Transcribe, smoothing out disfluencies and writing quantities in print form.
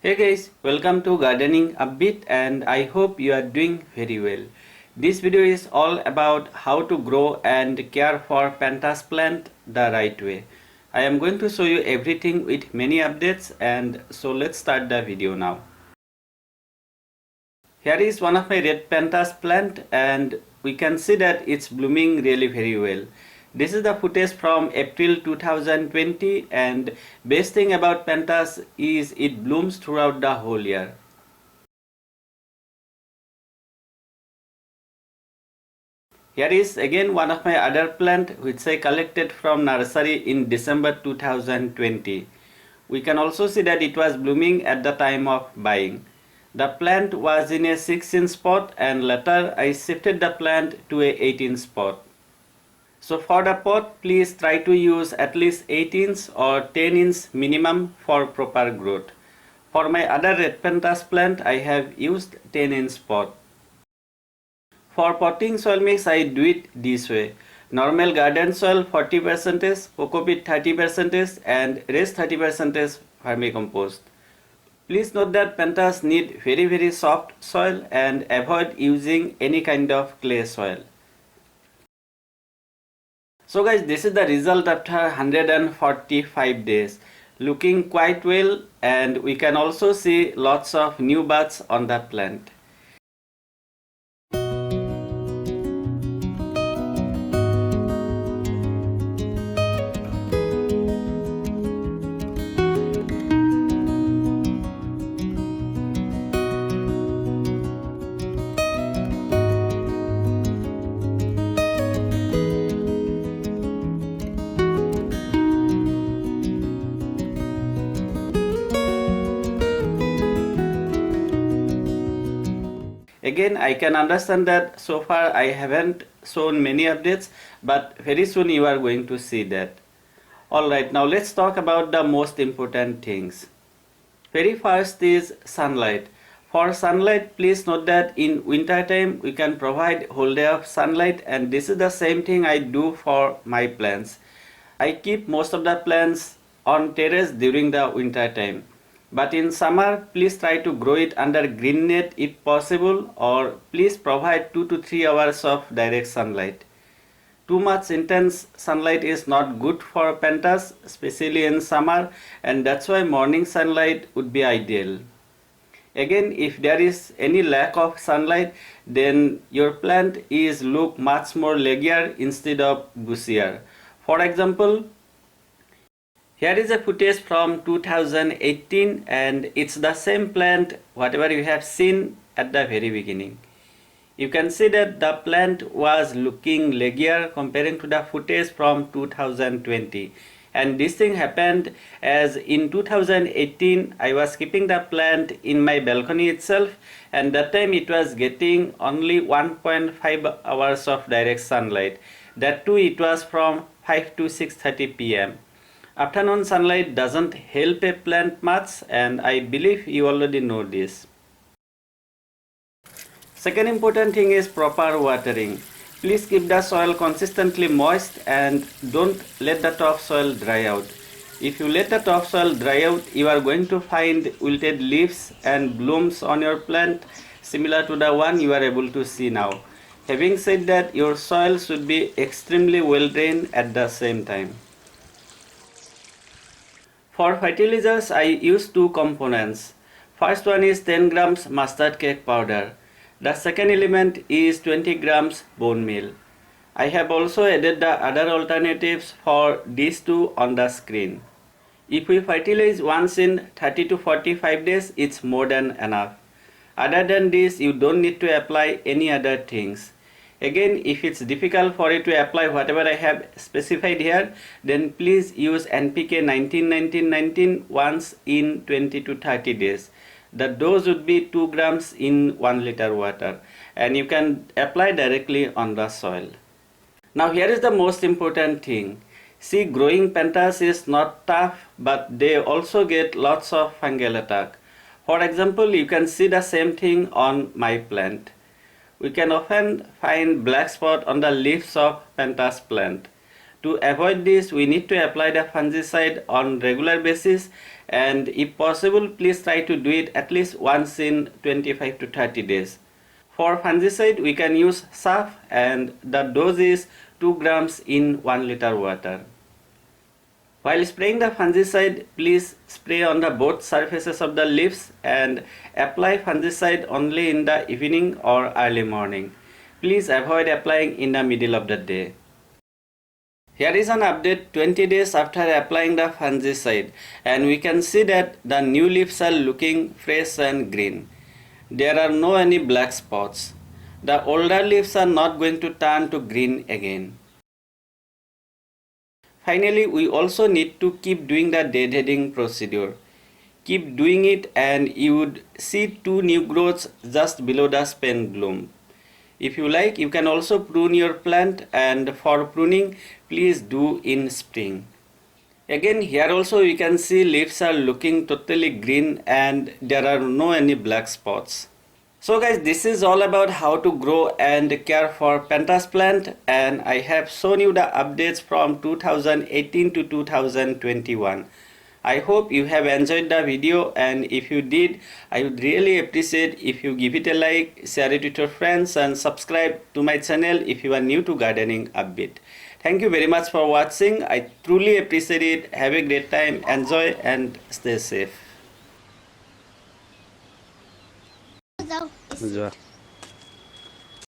Hey guys, welcome to Gardening Upbeat and I hope you are doing very well. This video is all about how to grow and care for Pentas plant the right way. I am going to show you everything with many updates, and so let's start the video now. Here is one of my red Pentas plant and we can see that it's blooming really very well. This is the footage from April 2020, and best thing about Pentas is it blooms throughout the whole year. Here is again one of my other plant which I collected from nursery in December 2020. We can also see that it was blooming at the time of buying. The plant was in a 6-inch pot and later I shifted the plant to a 8-inch pot. So for the pot, please try to use at least 8-inch or 10-inch minimum for proper growth. For my other red pentas plant, I have used 10-inch pot. For potting soil mix, I do it this way. Normal garden soil 40%, cocopeat 30% and rest 30% vermicompost. Please note that pentas need very soft soil and avoid using any kind of clay soil. So guys, this is the result after 145 days. Looking quite well, and we can also see lots of new buds on the plant. Again, I can understand that so far I haven't shown many updates, but very soon you are going to see that. Alright, now let's talk about the most important things. Very first is sunlight. For sunlight, please note that in winter time we can provide whole day of sunlight, and this is the same thing I do for my plants. I keep most of the plants on terrace during the winter time. But in summer, please try to grow it under green net if possible, or please provide 2 to 3 hours of direct sunlight. Too much intense sunlight is not good for pentas, especially in summer, and that's why morning sunlight would be ideal. Again, if there is any lack of sunlight, then your plant is look much more leggier instead of bushier. For example, here is a footage from 2018 and it's the same plant whatever you have seen at the very beginning. You can see that the plant was looking leggier comparing to the footage from 2020. And this thing happened as in 2018 I was keeping the plant in my balcony itself, and that time it was getting only 1.5 hours of direct sunlight. That too it was from 5 to 6:30 p.m. Afternoon sunlight doesn't help a plant much, and I believe you already know this. Second important thing is proper watering. Please keep the soil consistently moist and don't let the topsoil dry out. If you let the topsoil dry out, you are going to find wilted leaves and blooms on your plant similar to the one you are able to see now. Having said that, your soil should be extremely well drained at the same time. For fertilizers, I use two components. First one is 10 grams mustard cake powder. The second element is 20 grams bone meal. I have also added the other alternatives for these two on the screen. If we fertilize once in 30 to 45 days, it's more than enough. Other than this, you don't need to apply any other things. Again, if it's difficult for you to apply whatever I have specified here, then please use NPK 19-19-19 once in 20 to 30 days. The dose would be 2 grams in 1 liter water, and you can apply directly on the soil. Now here is the most important thing. See, growing pentas is not tough, but they also get lots of fungal attack. For example, you can see the same thing on my plant. We can often find black spot on the leaves of pentas plant. To avoid this, we need to apply the fungicide on regular basis, and if possible, please try to do it at least once in 25 to 30 days. For fungicide, we can use SAF, and the dose is 2 grams in 1 liter water. While spraying the fungicide, please spray on the both surfaces of the leaves and apply fungicide only in the evening or early morning. Please avoid applying in the middle of the day. Here is an update 20 days after applying the fungicide, and we can see that the new leaves are looking fresh and green. There are no any black spots. The older leaves are not going to turn to green again. Finally, we also need to keep doing the deadheading procedure. Keep doing it and you would see 2 new growths just below the spent bloom. If you like, you can also prune your plant, and for pruning, please do in spring. Again, here also you can see leaves are looking totally green and there are no any black spots. So guys, this is all about how to grow and care for Pentas plant, and I have shown you the updates from 2018 to 2021. I hope you have enjoyed the video, and if you did, I would really appreciate if you give it a like, share it with your friends and subscribe to my channel if you are new to gardening upbeat. Thank you very much for watching. I truly appreciate it. Have a great time, enjoy and stay safe. যাও